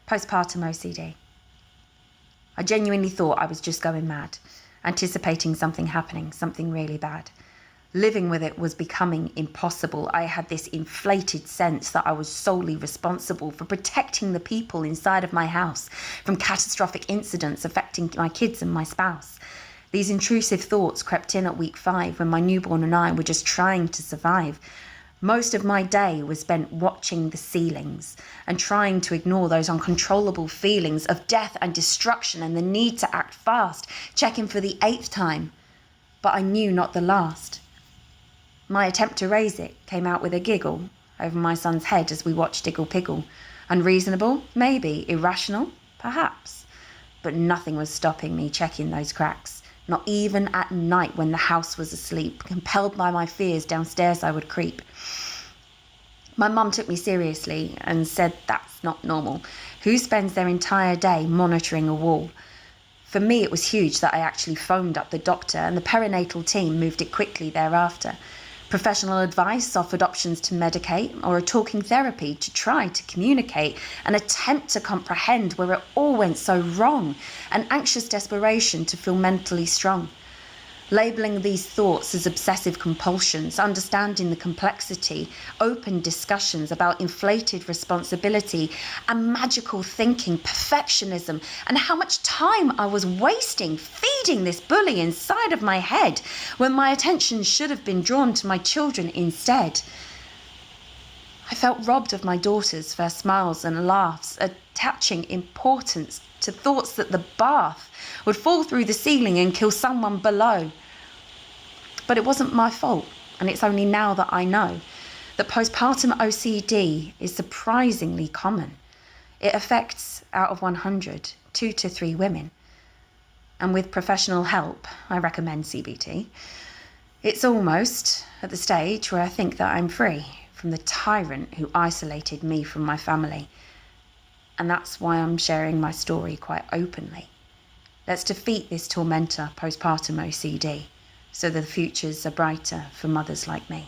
Postpartum OCD. I genuinely thought I was just going mad, anticipating something happening, something really bad. Living with it was becoming impossible. I had this inflated sense that I was solely responsible for protecting the people inside of my house from catastrophic incidents affecting my kids and my spouse. These intrusive thoughts crept in at week 5 when my newborn and I were just trying to survive. Most of my day was spent watching the ceilings and trying to ignore those uncontrollable feelings of death and destruction and the need to act fast, checking for the 8th time. But I knew not the last. My attempt to raise it came out with a giggle over my son's head as we watched Diggle Piggle. Unreasonable? Maybe. Irrational? Perhaps. But nothing was stopping me checking those cracks. Not even at night when the house was asleep. Compelled by my fears, downstairs I would creep. My mum took me seriously and said that's not normal. Who spends their entire day monitoring a wall? For me, it was huge that I actually phoned up the doctor, and the perinatal team moved it quickly thereafter. Professional advice offered options to medicate or a talking therapy to try to communicate, an attempt to comprehend where it all went so wrong, an anxious desperation to feel mentally strong. Labelling these thoughts as obsessive compulsions, understanding the complexity, open discussions about inflated responsibility and magical thinking, perfectionism, and how much time I was wasting feeding this bully inside of my head when my attention should have been drawn to my children instead. I felt robbed of my daughter's first smiles and laughs, attaching importance to thoughts that the bath would fall through the ceiling and kill someone below. But it wasn't my fault, and it's only now that I know that postpartum OCD is surprisingly common. It affects, out of 100, 2 to 3 women. And with professional help, I recommend CBT. It's almost at the stage where I think that I'm free from the tyrant who isolated me from my family. And that's why I'm sharing my story quite openly. Let's defeat this tormentor, postpartum OCD, so the futures are brighter for mothers like me.